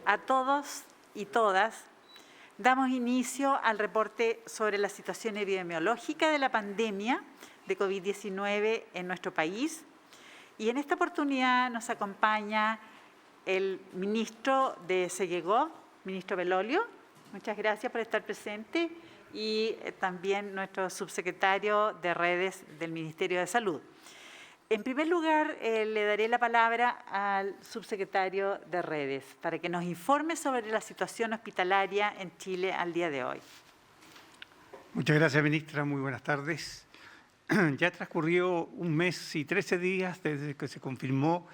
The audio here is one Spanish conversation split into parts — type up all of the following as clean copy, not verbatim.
a todos y todas. Damos inicio al reporte sobre la situación epidemiológica de la pandemia de COVID-19 en nuestro país. Y en esta oportunidad nos acompaña el ministro de Segegov, ministro Belolio. Muchas gracias por estar presente. Y también nuestro subsecretario de Redes del Ministerio de Salud. En primer lugar, le daré la palabra al subsecretario de Redes para que nos informe sobre la situación hospitalaria en Chile al día de hoy. Muchas gracias, ministra. Muy buenas tardes. Ya transcurrió un mes y 13 días desde que se confirmó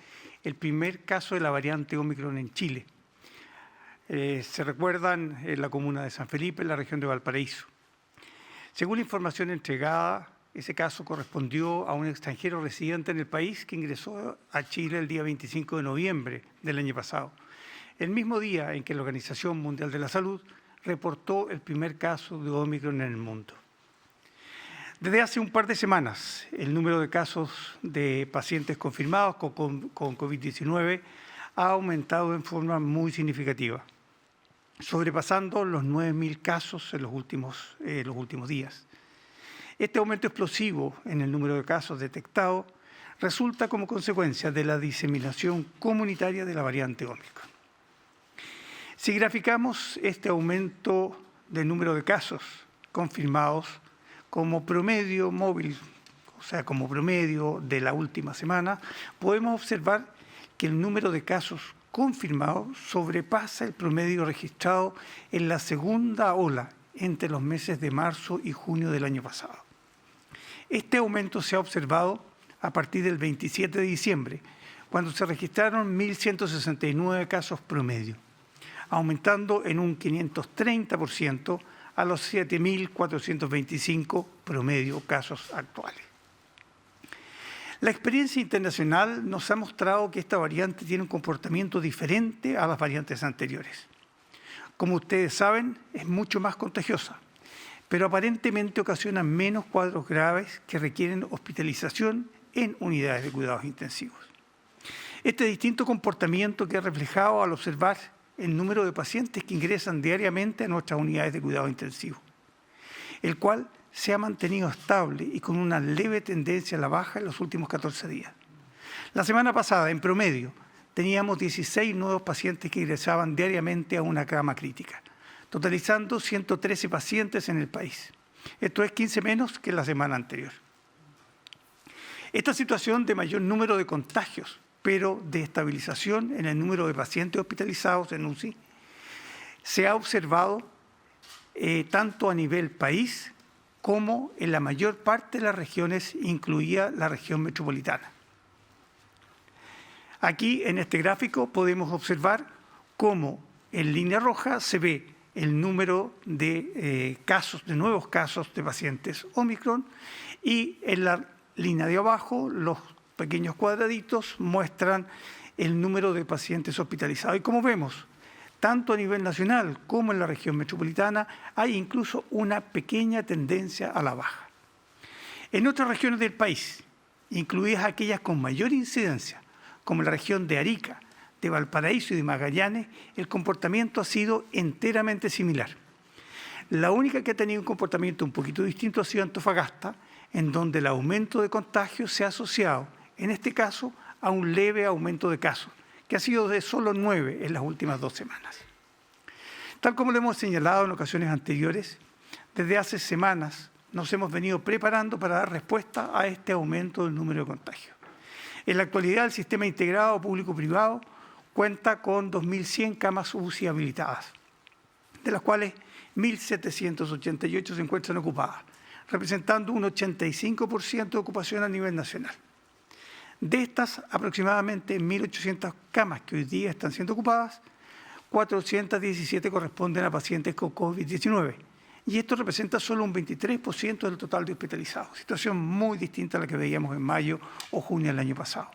el primer caso de la variante Omicron en Chile. Se recuerdan en la comuna de San Felipe, en la región de Valparaíso. Según la información entregada, ese caso correspondió a un extranjero residente en el país que ingresó a Chile el día 25 de noviembre del año pasado, el mismo día en que la Organización Mundial de la Salud reportó el primer caso de Omicron en el mundo. Desde hace un par de semanas, el número de casos de pacientes confirmados con COVID-19 ha aumentado en forma muy significativa, sobrepasando los 9.000 casos en los últimos días. Este aumento explosivo en el número de casos detectados resulta como consecuencia de la diseminación comunitaria de la variante Omicron. Si graficamos este aumento del número de casos confirmados como promedio móvil, o sea, como promedio de la última semana, podemos observar que el número de casos confirmados sobrepasa el promedio registrado en la segunda ola entre los meses de marzo y junio del año pasado. Este aumento se ha observado a partir del 27 de diciembre, cuando se registraron 1.169 casos promedio, aumentando en un 530% a los 7.425 promedio casos actuales. La experiencia internacional nos ha mostrado que esta variante tiene un comportamiento diferente a las variantes anteriores. Como ustedes saben, es mucho más contagiosa, pero aparentemente ocasiona menos cuadros graves que requieren hospitalización en unidades de cuidados intensivos. Este distinto comportamiento queda reflejado al observar el número de pacientes que ingresan diariamente a nuestras unidades de cuidados intensivos, el cual se ha mantenido estable y con una leve tendencia a la baja en los últimos 14 días. La semana pasada, en promedio, teníamos 16 nuevos pacientes que ingresaban diariamente a una cama crítica, totalizando 113 pacientes en el país. Esto es 15 menos que la semana anterior. Esta situación de mayor número de contagios, pero de estabilización en el número de pacientes hospitalizados en UCI, se ha observado tanto a nivel país como en la mayor parte de las regiones, incluida la región metropolitana. Aquí en este gráfico podemos observar cómo en línea roja se ve el número de nuevos casos de pacientes Omicron, y en la línea de abajo los pequeños cuadraditos muestran el número de pacientes hospitalizados. Y como vemos, tanto a nivel nacional como en la región metropolitana, hay incluso una pequeña tendencia a la baja. En otras regiones del país, incluidas aquellas con mayor incidencia, como la región de Arica, de Valparaíso y de Magallanes, el comportamiento ha sido enteramente similar. La única que ha tenido un comportamiento un poquito distinto ha sido Antofagasta, en donde el aumento de contagios se ha asociado, en este caso, a un leve aumento de casos, que ha sido de solo 9 en las últimas 2 semanas. Tal como lo hemos señalado en ocasiones anteriores, desde hace semanas nos hemos venido preparando para dar respuesta a este aumento del número de contagios. En la actualidad, el sistema integrado público-privado cuenta con 2.100 camas UCI habilitadas, de las cuales 1.788 se encuentran ocupadas, representando un 85% de ocupación a nivel nacional. De estas, aproximadamente 1.800 camas que hoy día están siendo ocupadas, 417 corresponden a pacientes con COVID-19, y esto representa solo un 23% del total de hospitalizados, situación muy distinta a la que veíamos en mayo o junio del año pasado.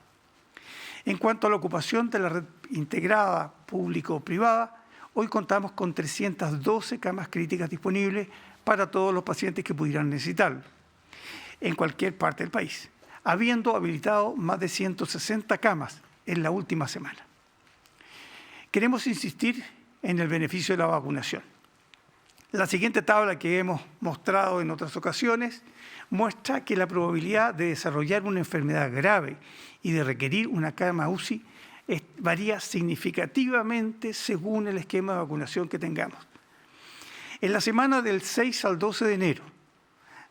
En cuanto a la ocupación de la red integrada público-privada, hoy contamos con 312 camas críticas disponibles para todos los pacientes que pudieran necesitarlo, en cualquier parte del país, habiendo habilitado más de 160 camas en la última semana. Queremos insistir en el beneficio de la vacunación. La siguiente tabla que hemos mostrado en otras ocasiones muestra que la probabilidad de desarrollar una enfermedad grave y de requerir una cama UCI varía significativamente según el esquema de vacunación que tengamos. En la semana del 6 al 12 de enero,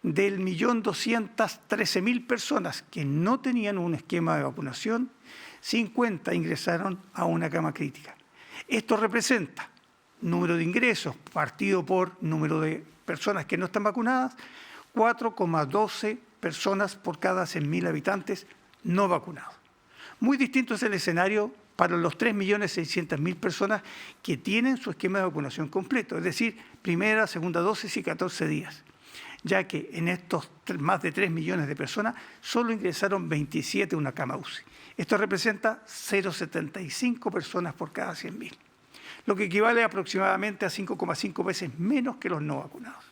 del 1.213.000 personas que no tenían un esquema de vacunación, 50 ingresaron a una cama crítica. Esto representa número de ingresos partido por número de personas que no están vacunadas, 4,12 personas por cada 100.000 habitantes no vacunados. Muy distinto es el escenario para los 3.600.000 personas que tienen su esquema de vacunación completo, es decir, primera, segunda dosis y 14 días, ya que en estos más de 3 millones de personas solo ingresaron 27 a una cama UCI. Esto representa 0,75 personas por cada 100.000, lo que equivale aproximadamente a 5,5 veces menos que los no vacunados.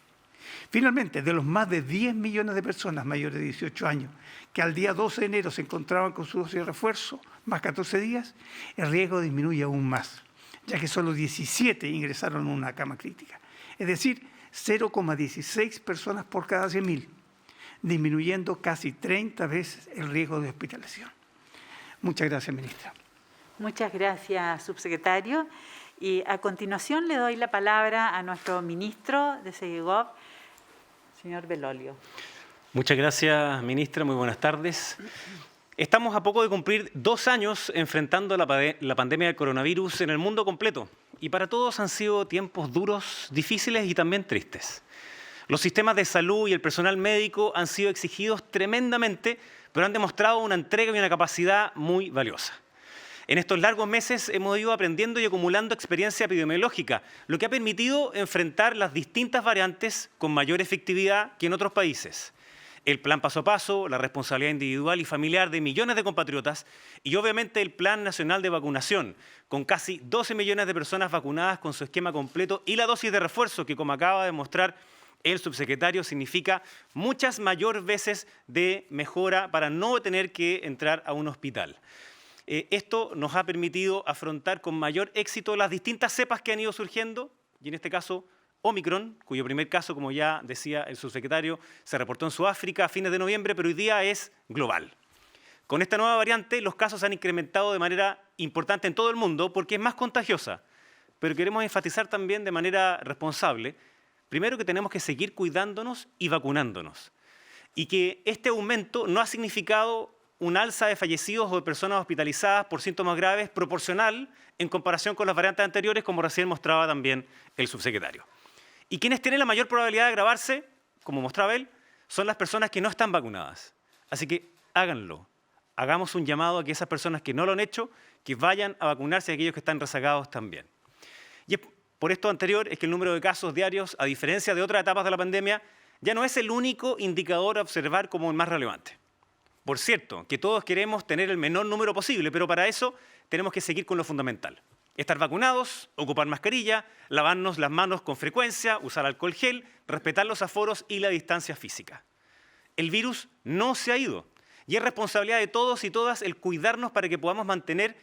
Finalmente, de los más de 10 millones de personas mayores de 18 años que al día 12 de enero se encontraban con su dosis de refuerzo, más 14 días, el riesgo disminuye aún más, ya que solo 17 ingresaron a una cama crítica, es decir, 0,16 personas por cada 100.000, disminuyendo casi 30 veces el riesgo de hospitalización. Muchas gracias, ministra. Muchas gracias, subsecretario. Y a continuación le doy la palabra a nuestro ministro de SEGEGOV, señor Belolio. Muchas gracias, ministra. Muy buenas tardes. Estamos a poco de cumplir 2 años enfrentando la pandemia del coronavirus en el mundo completo. Y para todos han sido tiempos duros, difíciles y también tristes. Los sistemas de salud y el personal médico han sido exigidos tremendamente, pero han demostrado una entrega y una capacidad muy valiosa. En estos largos meses hemos ido aprendiendo y acumulando experiencia epidemiológica, lo que ha permitido enfrentar las distintas variantes con mayor efectividad que en otros países. El plan paso a paso, la responsabilidad individual y familiar de millones de compatriotas y obviamente el Plan Nacional de Vacunación, con casi 12 millones de personas vacunadas con su esquema completo y la dosis de refuerzo que, como acaba de mostrar el subsecretario, significa muchas mayor veces de mejora para no tener que entrar a un hospital. Esto nos ha permitido afrontar con mayor éxito las distintas cepas que han ido surgiendo, y en este caso Omicron, cuyo primer caso, como ya decía el subsecretario, se reportó en Sudáfrica a fines de noviembre, pero hoy día es global. Con esta nueva variante, los casos se han incrementado de manera importante en todo el mundo porque es más contagiosa, pero queremos enfatizar también de manera responsable, primero que tenemos que seguir cuidándonos y vacunándonos, y que este aumento no ha significado un alza de fallecidos o de personas hospitalizadas por síntomas graves proporcional en comparación con las variantes anteriores, como recién mostraba también el subsecretario. Y quienes tienen la mayor probabilidad de agravarse, como mostraba él, son las personas que no están vacunadas. Así que háganlo. Hagamos un llamado a que esas personas que no lo han hecho, que vayan a vacunarse y aquellos que están rezagados también. Y por esto anterior es que el número de casos diarios, a diferencia de otras etapas de la pandemia, ya no es el único indicador a observar como el más relevante. Por cierto, que todos queremos tener el menor número posible, pero para eso tenemos que seguir con lo fundamental. Estar vacunados, ocupar mascarilla, lavarnos las manos con frecuencia, usar alcohol gel, respetar los aforos y la distancia física. El virus no se ha ido y es responsabilidad de todos y todas el cuidarnos para que podamos mantener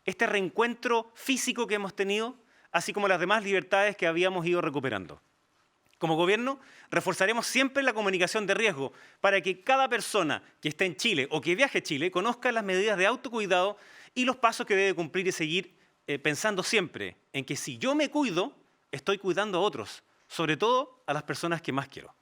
este reencuentro físico que hemos tenido, así como las demás libertades que habíamos ido recuperando. Como gobierno, reforzaremos siempre la comunicación de riesgo para que cada persona que esté en Chile o que viaje a Chile conozca las medidas de autocuidado y los pasos que debe cumplir y seguir pensando siempre en que si yo me cuido, estoy cuidando a otros, sobre todo a las personas que más quiero.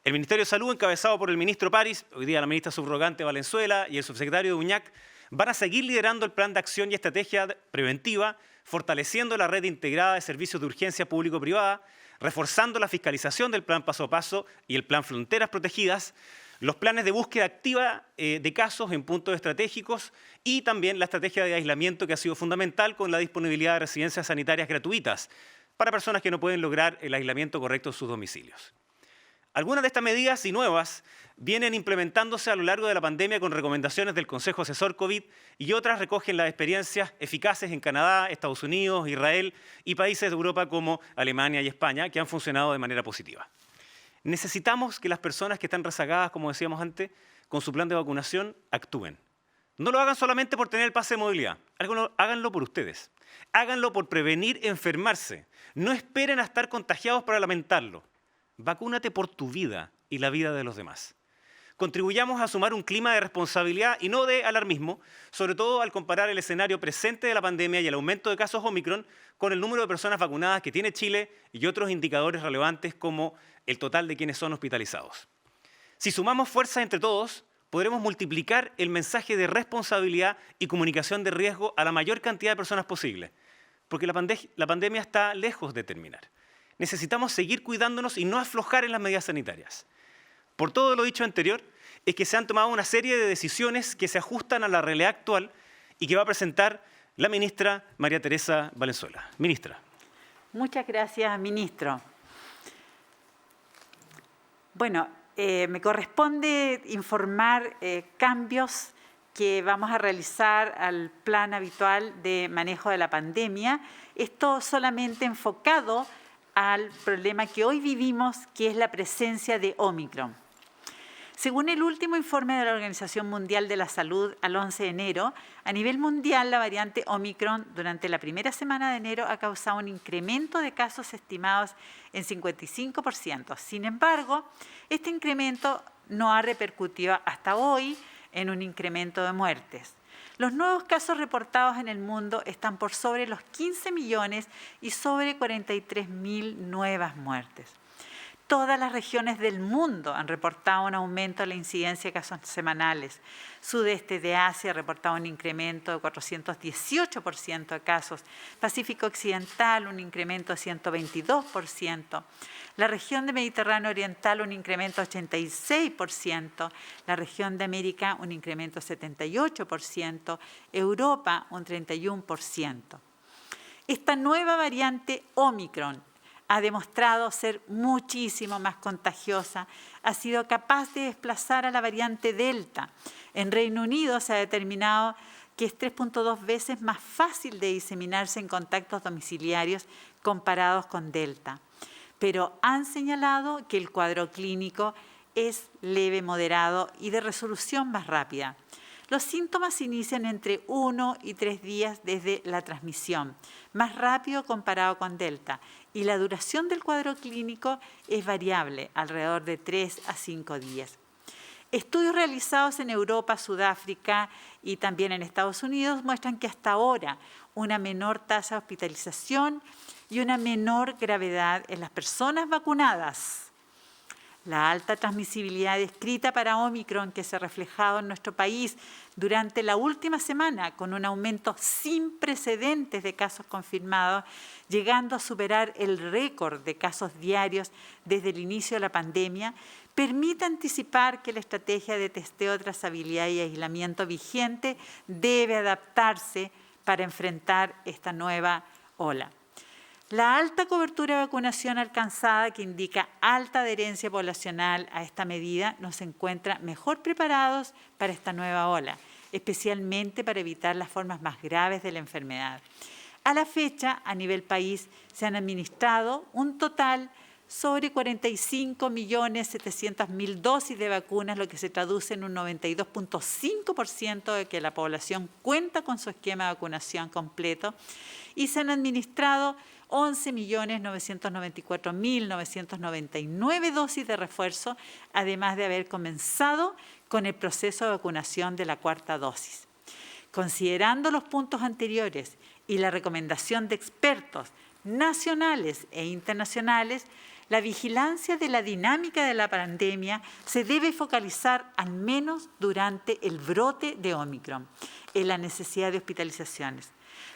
El Ministerio de Salud, encabezado por el ministro París, hoy día la ministra subrogante Valenzuela y el subsecretario Uñac, van a seguir liderando el plan de acción y estrategia preventiva, fortaleciendo la red integrada de servicios de urgencia público-privada, reforzando la fiscalización del plan paso a paso y el plan Fronteras Protegidas, los planes de búsqueda activa de casos en puntos estratégicos y también la estrategia de aislamiento que ha sido fundamental con la disponibilidad de residencias sanitarias gratuitas para personas que no pueden lograr el aislamiento correcto en sus domicilios. Algunas de estas medidas y nuevas vienen implementándose a lo largo de la pandemia con recomendaciones del Consejo Asesor COVID y otras recogen las experiencias eficaces en Canadá, Estados Unidos, Israel y países de Europa como Alemania y España que han funcionado de manera positiva. Necesitamos que las personas que están rezagadas, como decíamos antes, con su plan de vacunación, actúen. No lo hagan solamente por tener el pase de movilidad, háganlo por ustedes. Háganlo por prevenir enfermarse. No esperen a estar contagiados para lamentarlo. Vacúnate por tu vida y la vida de los demás. Contribuyamos a sumar un clima de responsabilidad y no de alarmismo, sobre todo al comparar el escenario presente de la pandemia y el aumento de casos Omicron con el número de personas vacunadas que tiene Chile y otros indicadores relevantes como el total de quienes son hospitalizados. Si sumamos fuerzas entre todos, podremos multiplicar el mensaje de responsabilidad y comunicación de riesgo a la mayor cantidad de personas posible, porque la pandemia está lejos de terminar. Necesitamos seguir cuidándonos y no aflojar en las medidas sanitarias. Por todo lo dicho anterior, es que se han tomado una serie de decisiones que se ajustan a la realidad actual y que va a presentar la ministra María Teresa Valenzuela. Ministra. Muchas gracias, ministro. Bueno, me corresponde informar cambios que vamos a realizar al plan habitual de manejo de la pandemia. Esto solamente enfocado al problema que hoy vivimos, que es la presencia de Omicron. Según el último informe de la Organización Mundial de la Salud al 11 de enero, a nivel mundial la variante Omicron durante la primera semana de enero ha causado un incremento de casos estimados en 55%. Sin embargo, este incremento no ha repercutido hasta hoy en un incremento de muertes. Los nuevos casos reportados en el mundo están por sobre los 15 millones y sobre 43.000 nuevas muertes. Todas las regiones del mundo han reportado un aumento de la incidencia de casos semanales. Sudeste de Asia ha reportado un incremento de 418% de casos. Pacífico Occidental, un incremento de 122%. La región de Mediterráneo Oriental, un incremento de 86%. La región de América, un incremento de 78%. Europa, un 31%. Esta nueva variante Omicron ha demostrado ser muchísimo más contagiosa, ha sido capaz de desplazar a la variante Delta. En Reino Unido se ha determinado que es 3.2 veces más fácil de diseminarse en contactos domiciliarios comparados con Delta. Pero han señalado que el cuadro clínico es leve, moderado y de resolución más rápida. Los síntomas se inician entre 1 y 3 días desde la transmisión, más rápido comparado con Delta, y la duración del cuadro clínico es variable, alrededor de 3 a 5 días. Estudios realizados en Europa, Sudáfrica y también en Estados Unidos muestran que hasta ahora una menor tasa de hospitalización y una menor gravedad en las personas vacunadas. La alta transmisibilidad descrita para Omicron que se ha reflejado en nuestro país durante la última semana con un aumento sin precedentes de casos confirmados, llegando a superar el récord de casos diarios desde el inicio de la pandemia, permite anticipar que la estrategia de testeo, trazabilidad y aislamiento vigente debe adaptarse para enfrentar esta nueva ola. La alta cobertura de vacunación alcanzada, que indica alta adherencia poblacional a esta medida, nos encuentra mejor preparados para esta nueva ola, especialmente para evitar las formas más graves de la enfermedad. A la fecha, a nivel país, se han administrado un total sobre 45.700.000 dosis de vacunas, lo que se traduce en un 92.5% de que la población cuenta con su esquema de vacunación completo, y se han administrado 11.994.999 dosis de refuerzo, además de haber comenzado con el proceso de vacunación de la cuarta dosis. Considerando los puntos anteriores y la recomendación de expertos nacionales e internacionales, la vigilancia de la dinámica de la pandemia se debe focalizar, al menos durante el brote de Omicron, en la necesidad de hospitalizaciones.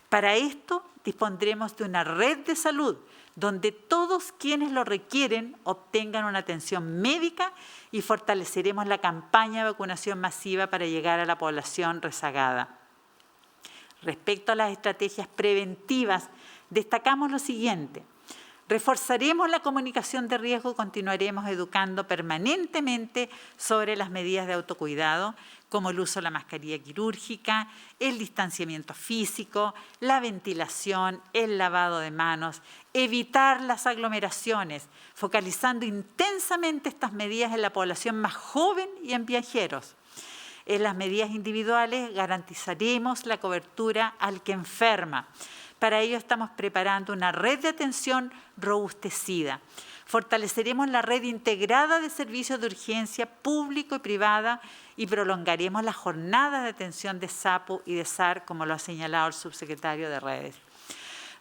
Para esto, dispondremos de una red de salud donde todos quienes lo requieren obtengan una atención médica y fortaleceremos la campaña de vacunación masiva para llegar a la población rezagada. Respecto a las estrategias preventivas, destacamos lo siguiente. Reforzaremos la comunicación de riesgo y continuaremos educando permanentemente sobre las medidas de autocuidado, como el uso de la mascarilla quirúrgica, el distanciamiento físico, la ventilación, el lavado de manos, evitar las aglomeraciones, focalizando intensamente estas medidas en la población más joven y en viajeros. En las medidas individuales garantizaremos la cobertura al que enferma. Para ello estamos preparando una red de atención robustecida. Fortaleceremos la red integrada de servicios de urgencia público y privada y prolongaremos las jornadas de atención de SAPU y de SAR, como lo ha señalado el subsecretario de Redes.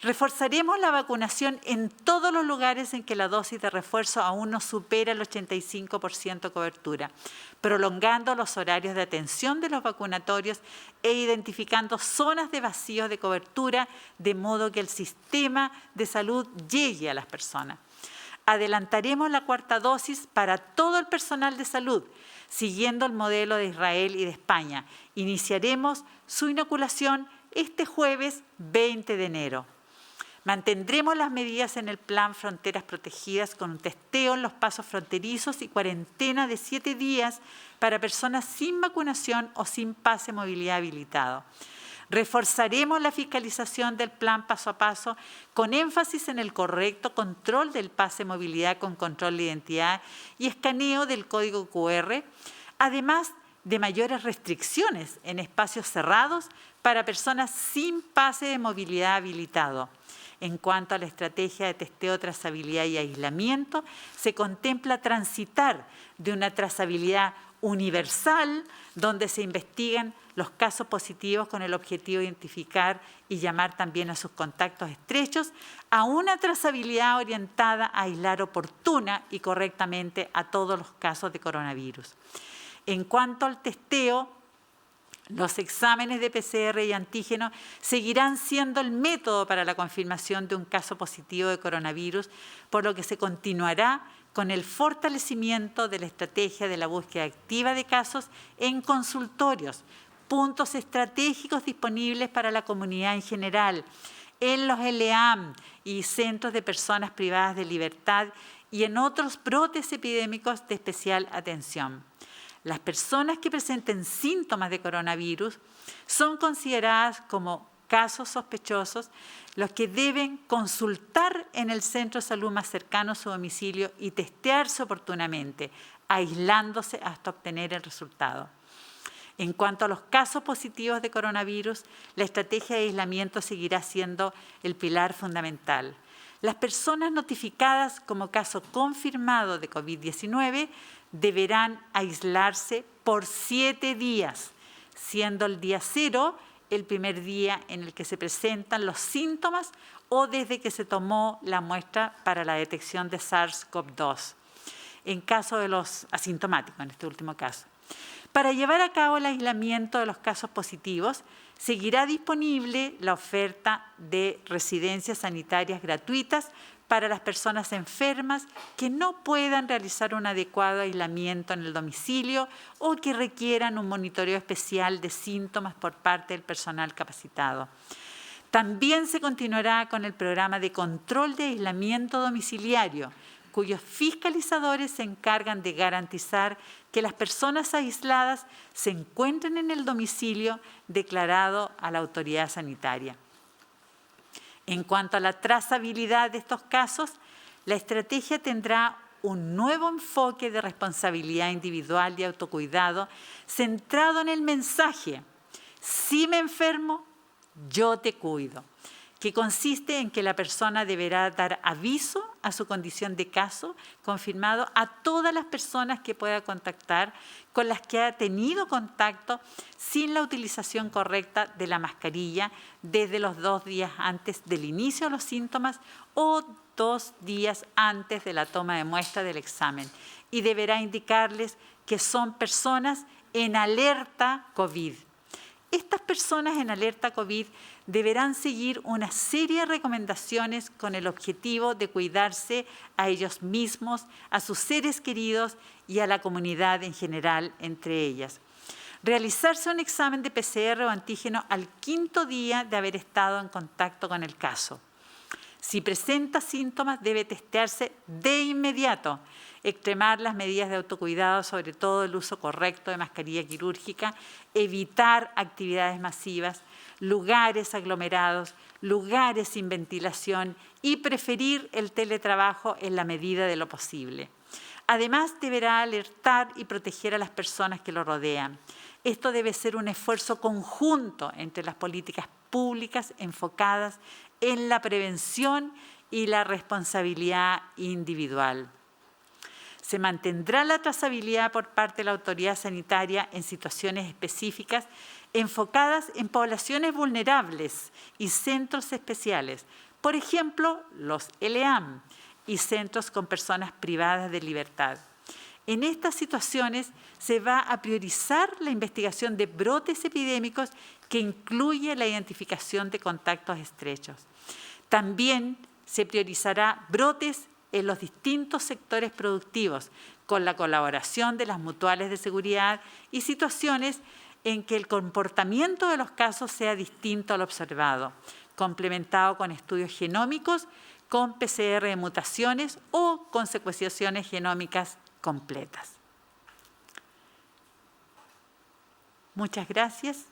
Reforzaremos la vacunación en todos los lugares en que la dosis de refuerzo aún no supera el 85% de cobertura, prolongando los horarios de atención de los vacunatorios e identificando zonas de vacíos de cobertura, de modo que el sistema de salud llegue a las personas. Adelantaremos la cuarta dosis para todo el personal de salud, siguiendo el modelo de Israel y de España. Iniciaremos su inoculación este jueves 20 de enero. Mantendremos las medidas en el plan Fronteras Protegidas con un testeo en los pasos fronterizos y cuarentena de 7 días para personas sin vacunación o sin pase de movilidad habilitado. Reforzaremos la fiscalización del plan paso a paso con énfasis en el correcto control del pase de movilidad con control de identidad y escaneo del código QR, además de mayores restricciones en espacios cerrados para personas sin pase de movilidad habilitado. En cuanto a la estrategia de testeo, trazabilidad y aislamiento, se contempla transitar de una trazabilidad universal, donde se investigan los casos positivos con el objetivo de identificar y llamar también a sus contactos estrechos, a una trazabilidad orientada a aislar oportuna y correctamente a todos los casos de coronavirus. En cuanto al testeo, los exámenes de PCR y antígeno seguirán siendo el método para la confirmación de un caso positivo de coronavirus, por lo que se continuará con el fortalecimiento de la estrategia de la búsqueda activa de casos en consultorios, puntos estratégicos disponibles para la comunidad en general, en los LEAM y centros de personas privadas de libertad y en otros brotes epidémicos de especial atención. Las personas que presenten síntomas de coronavirus son consideradas como casos sospechosos, los que deben consultar en el centro de salud más cercano a su domicilio y testearse oportunamente, aislándose hasta obtener el resultado. En cuanto a los casos positivos de coronavirus, la estrategia de aislamiento seguirá siendo el pilar fundamental. Las personas notificadas como caso confirmado de COVID-19 deberán aislarse por 7 días, siendo el día 0 el primer día en el que se presentan los síntomas o desde que se tomó la muestra para la detección de SARS-CoV-2, en caso de los asintomáticos, en este último caso. Para llevar a cabo el aislamiento de los casos positivos, seguirá disponible la oferta de residencias sanitarias gratuitas para las personas enfermas que no puedan realizar un adecuado aislamiento en el domicilio o que requieran un monitoreo especial de síntomas por parte del personal capacitado. También se continuará con el programa de control de aislamiento domiciliario, cuyos fiscalizadores se encargan de garantizar que las personas aisladas se encuentren en el domicilio declarado a la autoridad sanitaria. En cuanto a la trazabilidad de estos casos, la estrategia tendrá un nuevo enfoque de responsabilidad individual y autocuidado centrado en el mensaje: si me enfermo, yo te cuido, que consiste en que la persona deberá dar aviso a su condición de caso confirmado a todas las personas que pueda contactar, con las que ha tenido contacto sin la utilización correcta de la mascarilla desde los 2 días antes del inicio de los síntomas o 2 días antes de la toma de muestra del examen, y deberá indicarles que son personas en alerta COVID. Estas personas en alerta COVID deberán seguir una serie de recomendaciones con el objetivo de cuidarse a ellos mismos, a sus seres queridos y a la comunidad en general, entre ellas. Realizarse un examen de PCR o antígeno al 5º día de haber estado en contacto con el caso. Si presenta síntomas, debe testearse de inmediato. Extremar las medidas de autocuidado, sobre todo el uso correcto de mascarilla quirúrgica, evitar actividades masivas, lugares aglomerados, lugares sin ventilación y preferir el teletrabajo en la medida de lo posible. Además, deberá alertar y proteger a las personas que lo rodean. Esto debe ser un esfuerzo conjunto entre las políticas públicas enfocadas en la prevención y la responsabilidad individual. Se mantendrá la trazabilidad por parte de la autoridad sanitaria en situaciones específicas enfocadas en poblaciones vulnerables y centros especiales, por ejemplo, los LEAM y centros con personas privadas de libertad. En estas situaciones se va a priorizar la investigación de brotes epidémicos que incluye la identificación de contactos estrechos. También se priorizará brotes en los distintos sectores productivos, con la colaboración de las mutuales de seguridad y situaciones en que el comportamiento de los casos sea distinto al observado, complementado con estudios genómicos, con PCR de mutaciones o con secuenciaciones genómicas completas. Muchas gracias.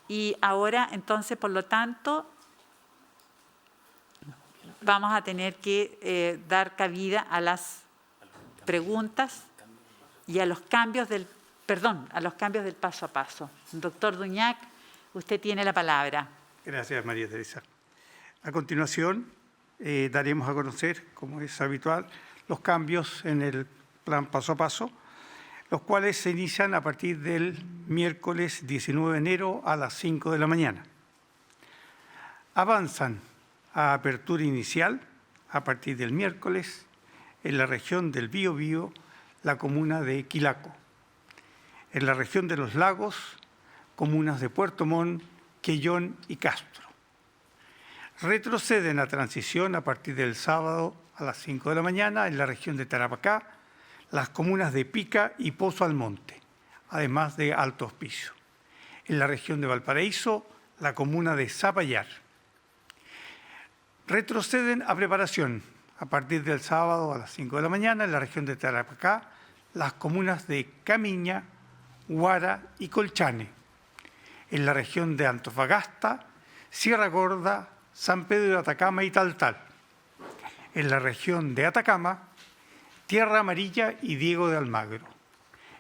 Y ahora, entonces, por lo tanto, vamos a tener que dar cabida a las preguntas y a los cambios del paso a paso. Doctor Duñac, usted tiene la palabra. Gracias, María Teresa. A continuación, daremos a conocer, como es habitual, los cambios en el plan paso a paso, los cuales se inician a partir del miércoles 19 de enero a las 5 de la mañana. Avanzan a apertura inicial a partir del miércoles en la región del Biobío, la comuna de Quilaco. En la región de los lagos, comunas de Puerto Montt, Quellón y Castro. Retroceden a transición a partir del sábado a las 5 de la mañana en la región de Tarapacá, las comunas de Pica y Pozo Almonte, además de Alto Hospicio. En la región de Valparaíso, la comuna de Zapallar. Retroceden a preparación a partir del sábado a las 5 de la mañana en la región de Tarapacá, las comunas de Camiña, Huara y Colchane. En la región de Antofagasta, Sierra Gorda, San Pedro de Atacama y Taltal. En la región de Atacama, Tierra Amarilla y Diego de Almagro.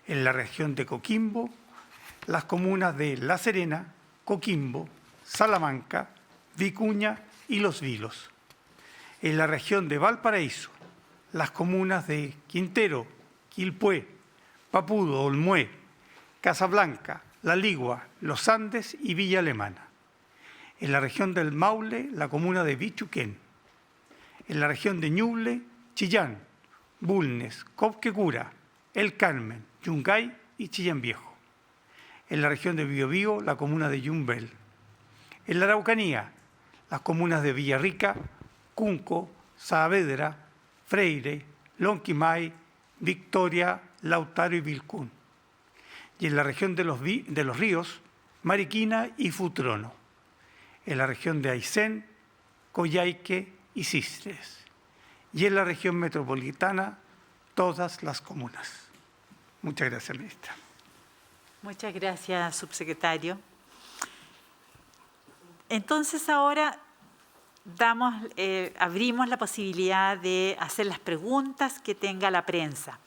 En la región de Coquimbo, las comunas de La Serena, Coquimbo, Salamanca, Vicuña y Los Vilos. En la región de Valparaíso, las comunas de Quintero, Quilpué, Papudo, Olmué, Casablanca, La Ligua, Los Andes y Villa Alemana. En la región del Maule, la comuna de Bichuquén. En la región de Ñuble, Chillán, Bulnes, Copquecura, El Carmen, Yungay y Chillán Viejo. En la región de Biobío, la comuna de Yumbel. En la Araucanía, las comunas de Villarrica, Cunco, Saavedra, Freire, Lonquimay, Victoria, Lautaro y Vilcún. Y en la región de los ríos, Mariquina y Futrono. En la región de Aysén, Coyhaique y Sistres. Y en la región metropolitana, todas las comunas. Muchas gracias, ministra. Muchas gracias, subsecretario. Entonces ahora abrimos la posibilidad de hacer las preguntas que tenga la prensa.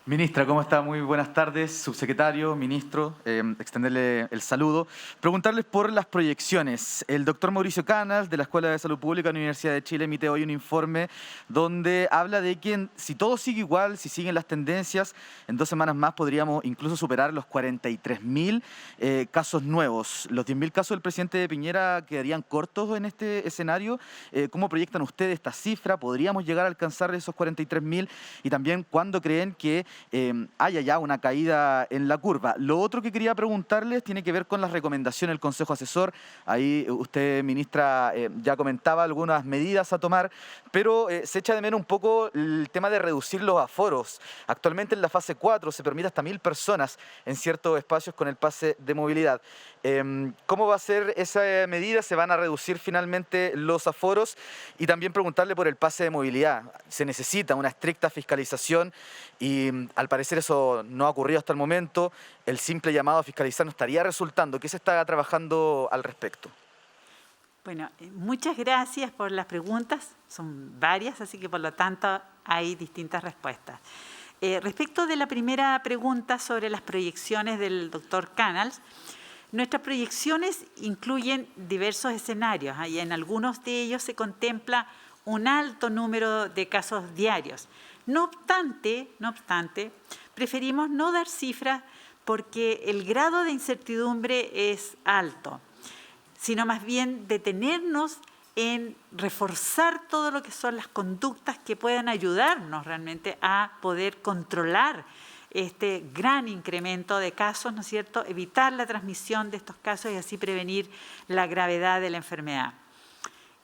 Ministra, ¿cómo está? Muy buenas tardes. Subsecretario, ministro, extenderle el saludo. Preguntarles por las proyecciones. El doctor Mauricio Canals, de la Escuela de Salud Pública de la Universidad de Chile, emite hoy un informe donde habla de que si todo sigue igual, si siguen las tendencias, en 2 semanas más podríamos incluso superar los 43.000 casos nuevos. Los 10.000 casos del presidente Piñera quedarían cortos en este escenario. ¿Cómo proyectan ustedes esta cifra? ¿Podríamos llegar a alcanzar esos 43.000? Y también, ¿cuándo creen que haya ya una caída en la curva? Lo otro que quería preguntarles tiene que ver con las recomendaciones del Consejo Asesor. Ahí usted, ministra, ya comentaba algunas medidas a tomar, pero se echa de menos un poco el tema de reducir los aforos. Actualmente en la fase 4 se permite hasta 1.000 personas en ciertos espacios con el pase de movilidad. ¿Cómo va a ser esa medida? ¿Se van a reducir finalmente los aforos? Y también preguntarle por el pase de movilidad. Se necesita una estricta fiscalización y al parecer eso no ha ocurrido hasta el momento. El simple llamado a fiscalizar no estaría resultando. ¿Qué se está trabajando al respecto? Bueno, muchas gracias por las preguntas, son varias, así que por lo tanto hay distintas respuestas. Respecto de la primera pregunta sobre las proyecciones del doctor Canals, nuestras proyecciones incluyen diversos escenarios y en algunos de ellos se contempla un alto número de casos diarios. No obstante, preferimos no dar cifras porque el grado de incertidumbre es alto, sino más bien detenernos en reforzar todo lo que son las conductas que puedan ayudarnos realmente a poder controlar este gran incremento de casos, ¿no es cierto?, evitar la transmisión de estos casos y así prevenir la gravedad de la enfermedad.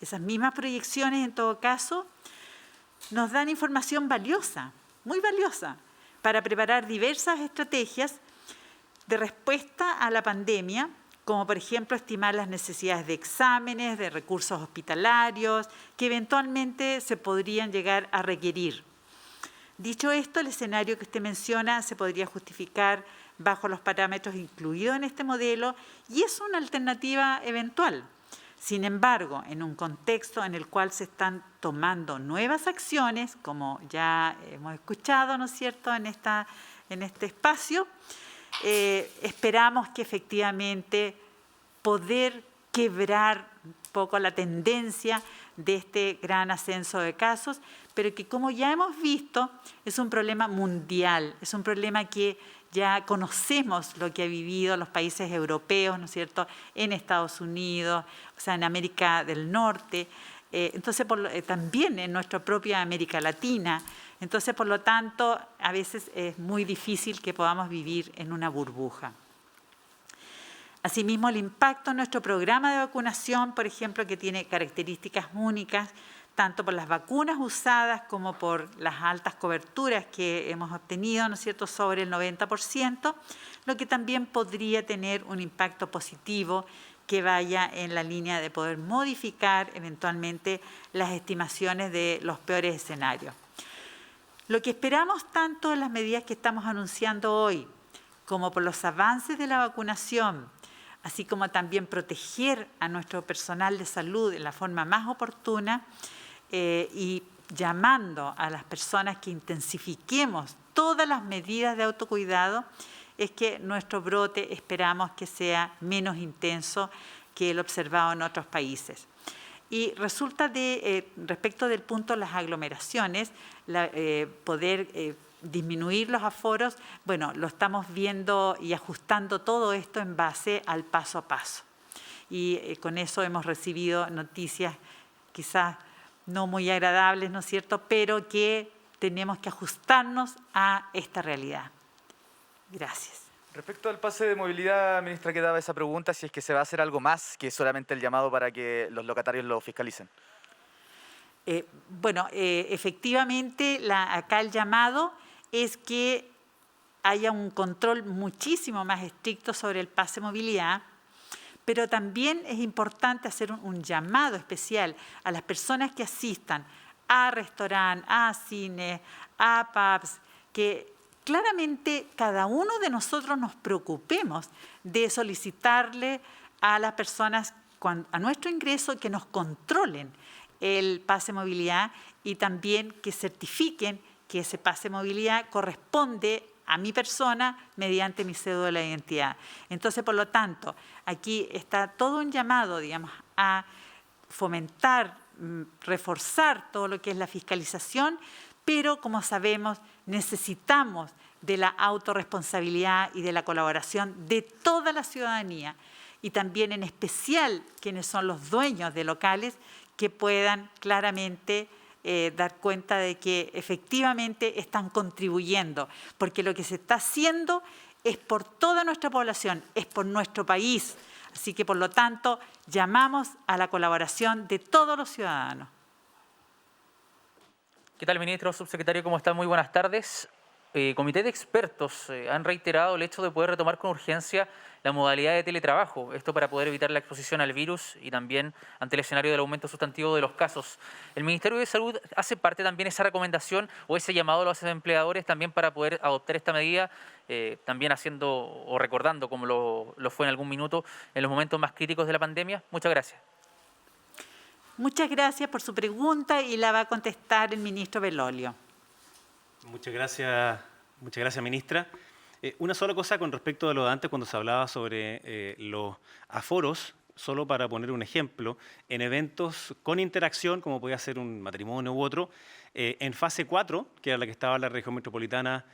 Esas mismas proyecciones, en todo caso, nos dan información valiosa, muy valiosa, para preparar diversas estrategias de respuesta a la pandemia, como por ejemplo estimar las necesidades de exámenes, de recursos hospitalarios, que eventualmente se podrían llegar a requerir. Dicho esto, el escenario que usted menciona se podría justificar bajo los parámetros incluidos en este modelo y es una alternativa eventual. Sin embargo, en un contexto en el cual se están tomando nuevas acciones, como ya hemos escuchado, ¿no es cierto?, en este espacio, esperamos que efectivamente poder quebrar un poco la tendencia de este gran ascenso de casos, pero que como ya hemos visto es un problema mundial, es un problema que ya conocemos lo que han vivido los países europeos, ¿no es cierto?, en Estados Unidos, o sea, en América del Norte, entonces también en nuestra propia América Latina. Entonces, por lo tanto, a veces es muy difícil que podamos vivir en una burbuja. Asimismo, el impacto en nuestro programa de vacunación, por ejemplo, que tiene características únicas, tanto por las vacunas usadas como por las altas coberturas que hemos obtenido, ¿no es cierto?, sobre el 90%, lo que también podría tener un impacto positivo que vaya en la línea de poder modificar eventualmente las estimaciones de los peores escenarios. Lo que esperamos tanto en las medidas que estamos anunciando hoy, como por los avances de la vacunación, así como también proteger a nuestro personal de salud de la forma más oportuna y llamando a las personas que intensifiquemos todas las medidas de autocuidado, es que nuestro brote esperamos que sea menos intenso que el observado en otros países. Y resulta respecto del punto de las aglomeraciones, poder disminuir los aforos, bueno, lo estamos viendo y ajustando todo esto en base al paso a paso. Y con eso hemos recibido noticias quizás no muy agradables, ¿no es cierto?, pero que tenemos que ajustarnos a esta realidad. Gracias. Respecto al pase de movilidad, ministra, que daba esa pregunta, si es que se va a hacer algo más que solamente el llamado para que los locatarios lo fiscalicen. Efectivamente, acá el llamado es que haya un control muchísimo más estricto sobre el pase de movilidad, pero también es importante hacer un llamado especial a las personas que asistan a restaurantes, a cines, a pubs, que claramente cada uno de nosotros nos preocupemos de solicitarle a las personas a nuestro ingreso que nos controlen el pase de movilidad y también que certifiquen que ese pase de movilidad corresponde a mi persona mediante mi cédula de identidad. Entonces, por lo tanto, aquí está todo un llamado, digamos, a fomentar, reforzar todo lo que es la fiscalización, pero como sabemos, necesitamos de la autorresponsabilidad y de la colaboración de toda la ciudadanía y también en especial quienes son los dueños de locales que puedan claramente dar cuenta de que efectivamente están contribuyendo, porque lo que se está haciendo es por toda nuestra población, es por nuestro país. Así que, por lo tanto, llamamos a la colaboración de todos los ciudadanos. ¿Qué tal, ministro, subsecretario? ¿Cómo están? Muy buenas tardes. Comité de expertos han reiterado el hecho de poder retomar con urgencia la modalidad de teletrabajo, esto para poder evitar la exposición al virus y también ante el escenario del aumento sustantivo de los casos. ¿El Ministerio de Salud hace parte también esa recomendación o ese llamado a los empleadores también para poder adoptar esta medida, también haciendo o recordando, como lo fue en algún minuto, en los momentos más críticos de la pandemia? Muchas gracias. Muchas gracias por su pregunta y la va a contestar el ministro Belolio. Muchas gracias, ministra. Una sola cosa con respecto a lo de antes cuando se hablaba sobre los aforos, solo para poner un ejemplo, en eventos con interacción, como podía ser un matrimonio u otro, en fase 4, que era la que estaba en la región metropolitana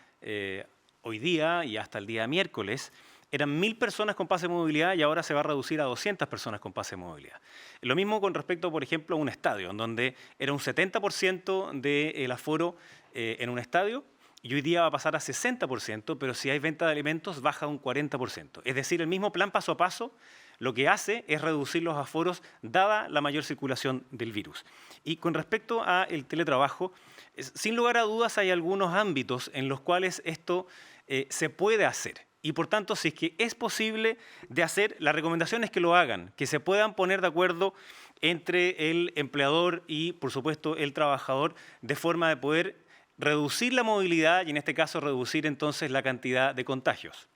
hoy día y hasta el día miércoles, eran 1.000 personas con pase de movilidad y ahora se va a reducir a 200 personas con pase de movilidad. Lo mismo con respecto, por ejemplo, a un estadio, en donde era un 70% del aforo en un estadio, y hoy día va a pasar a 60%, pero si hay venta de alimentos baja a un 40%. Es decir, el mismo plan paso a paso lo que hace es reducir los aforos dada la mayor circulación del virus. Y con respecto al teletrabajo, sin lugar a dudas hay algunos ámbitos en los cuales esto se puede hacer. Y por tanto, si es que es posible de hacer, la recomendación es que lo hagan, que se puedan poner de acuerdo entre el empleador y, por supuesto, el trabajador, de forma de poder reducir la movilidad y, en este caso, reducir entonces la cantidad de contagios.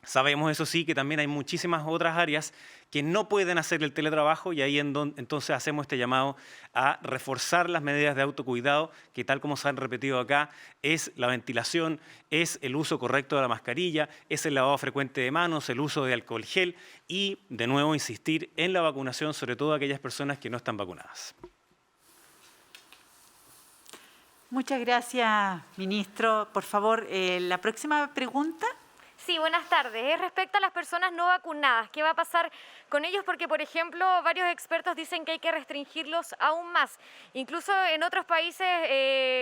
Sabemos, eso sí, que también hay muchísimas otras áreas que no pueden hacer el teletrabajo y ahí entonces hacemos este llamado a reforzar las medidas de autocuidado, que tal como se han repetido acá, es la ventilación, es el uso correcto de la mascarilla, es el lavado frecuente de manos, el uso de alcohol gel y, de nuevo, insistir en la vacunación, sobre todo aquellas personas que no están vacunadas. Muchas gracias, ministro. Por favor, la próxima pregunta. Sí, buenas tardes. Es respecto a las personas no vacunadas. ¿Qué va a pasar con ellos? Porque, por ejemplo, varios expertos dicen que hay que restringirlos aún más. Incluso en otros países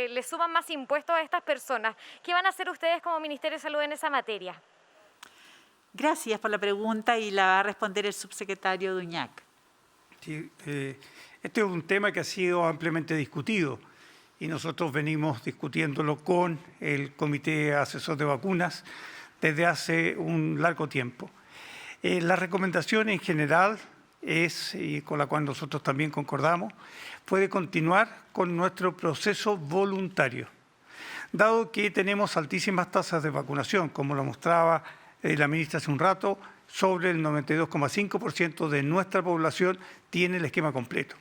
le suman más impuestos a estas personas. ¿Qué van a hacer ustedes como Ministerio de Salud en esa materia? Gracias por la pregunta y la va a responder el subsecretario Duñac. Sí, este es un tema que ha sido ampliamente discutido y nosotros venimos discutiéndolo con el Comité Asesor de Vacunas desde hace un largo tiempo. La recomendación en general es, y con la cual nosotros también concordamos, puede continuar con nuestro proceso voluntario. Dado que tenemos altísimas tasas de vacunación, como lo mostraba la ministra hace un rato, sobre el 92,5% de nuestra población tiene el esquema completo.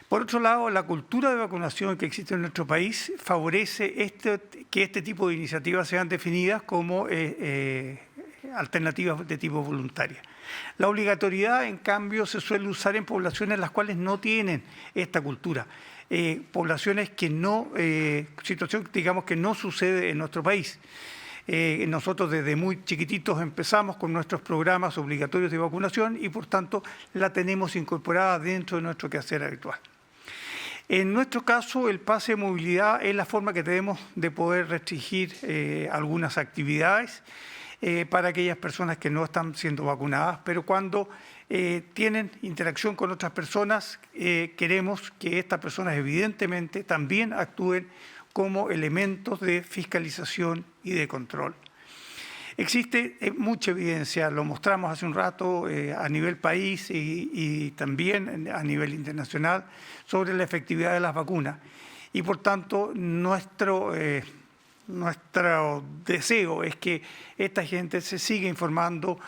Por otro lado, la cultura de vacunación que existe en nuestro país favorece que este tipo de iniciativas sean definidas como alternativas de tipo voluntaria. La obligatoriedad, en cambio, se suele usar en poblaciones en las cuales no tienen esta cultura. Poblaciones que no, situación, digamos, que no sucede en nuestro país. Nosotros desde muy chiquititos empezamos con nuestros programas obligatorios de vacunación y, por tanto, la tenemos incorporada dentro de nuestro quehacer habitual. En nuestro caso, el pase de movilidad es la forma que tenemos de poder restringir algunas actividades para aquellas personas que no están siendo vacunadas, pero cuando tienen interacción con otras personas, queremos que estas personas evidentemente también actúen como elementos de fiscalización y de control. Existe mucha evidencia, lo mostramos hace un rato a nivel país y también a nivel internacional sobre la efectividad de las vacunas. Y por tanto, nuestro deseo es que esta gente se siga informando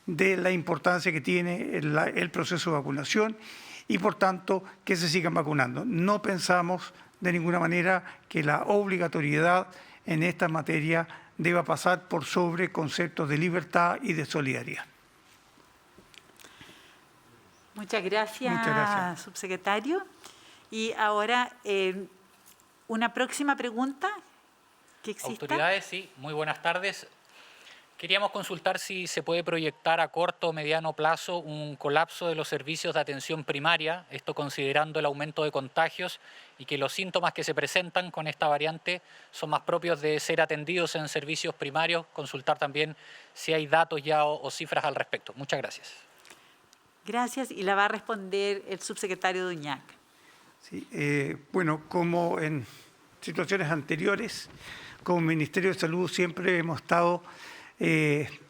de la importancia que tiene el proceso de vacunación y por tanto que se sigan vacunando. No pensamos de ninguna manera que la obligatoriedad en esta materia deba pasar por sobre conceptos de libertad y de solidaridad. Muchas gracias, subsecretario. Y ahora, una próxima pregunta que exista. Autoridades, sí, muy buenas tardes. Queríamos consultar si se puede proyectar a corto o mediano plazo un colapso de los servicios de atención primaria, esto considerando el aumento de contagios y que los síntomas que se presentan con esta variante son más propios de ser atendidos en servicios primarios. Consultar también si hay datos ya o cifras al respecto. Muchas gracias. Gracias, y la va a responder el subsecretario Duñac. Sí, bueno, como en situaciones anteriores, como Ministerio de Salud siempre hemos estado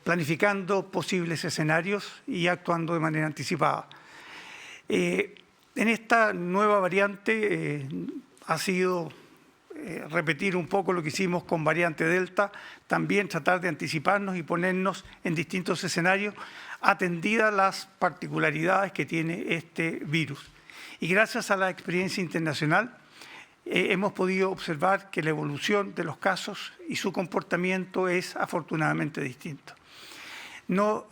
planificando posibles escenarios y actuando de manera anticipada. En esta nueva variante ha sido repetir un poco lo que hicimos con variante Delta, también tratar de anticiparnos y ponernos en distintos escenarios atendidas las particularidades que tiene este virus. Y gracias a la experiencia internacional hemos podido observar que la evolución de los casos y su comportamiento es afortunadamente distinto.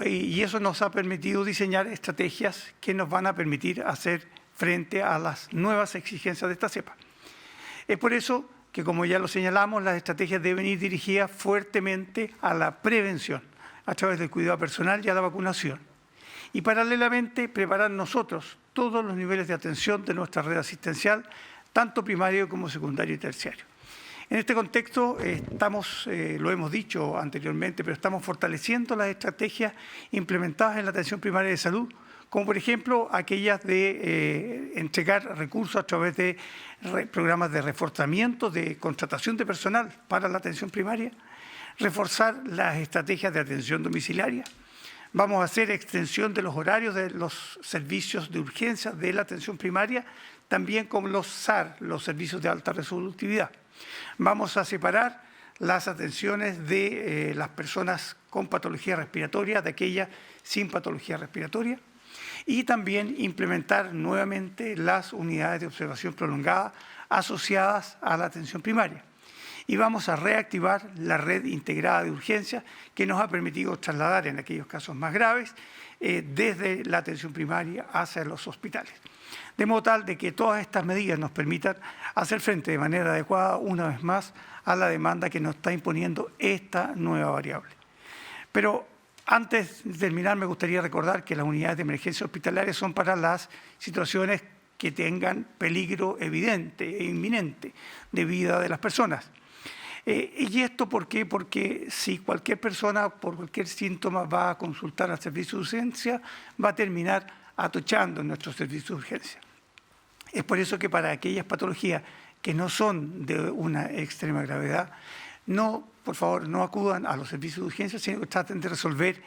Y eso nos ha permitido diseñar estrategias que nos van a permitir hacer frente a las nuevas exigencias de esta cepa. Es por eso que, como ya lo señalamos, las estrategias deben ir dirigidas fuertemente a la prevención, a través del cuidado personal y a la vacunación. Y paralelamente preparar nosotros todos los niveles de atención de nuestra red asistencial, tanto primario como secundario y terciario. En este contexto lo hemos dicho anteriormente, pero estamos fortaleciendo las estrategias implementadas en la atención primaria de salud, como por ejemplo aquellas de entregar recursos a través de programas de reforzamiento, de contratación de personal para la atención primaria, reforzar las estrategias de atención domiciliaria. Vamos a hacer extensión de los horarios de los servicios de urgencia de la atención primaria, también con los SAR, los servicios de alta resolutividad. Vamos a separar las atenciones de las personas con patología respiratoria de aquellas sin patología respiratoria y también implementar nuevamente las unidades de observación prolongada asociadas a la atención primaria. Y vamos a reactivar la red integrada de urgencias que nos ha permitido trasladar en aquellos casos más graves desde la atención primaria hacia los hospitales. De modo tal de que todas estas medidas nos permitan hacer frente de manera adecuada, una vez más, a la demanda que nos está imponiendo esta nueva variable. Pero antes de terminar, me gustaría recordar que las unidades de emergencia hospitalarias son para las situaciones que tengan peligro evidente e inminente de vida de las personas. ¿Y esto por qué? Porque si cualquier persona por cualquier síntoma va a consultar al servicio de urgencia, va a terminar atochando en nuestro servicio de urgencia. Es por eso que para aquellas patologías que no son de una extrema gravedad, por favor, no acudan a los servicios de urgencia, sino que traten de resolver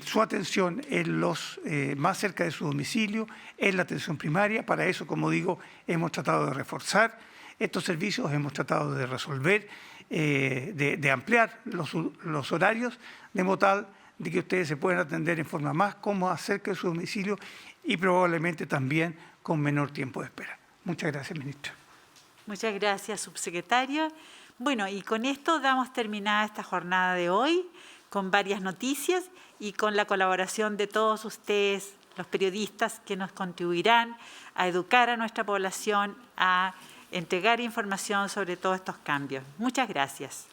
su atención en los más cerca de su domicilio, en la atención primaria. Para eso, como digo, hemos tratado de reforzar estos servicios, hemos tratado de resolver, de ampliar los horarios, de modo tal de que ustedes se puedan atender en forma más cómoda cerca de su domicilio y probablemente también con menor tiempo de espera. Muchas gracias, ministra. Muchas gracias, subsecretario. Bueno, y con esto damos terminada esta jornada de hoy, con varias noticias y con la colaboración de todos ustedes, los periodistas, que nos contribuirán a educar a nuestra población, a entregar información sobre todos estos cambios. Muchas gracias.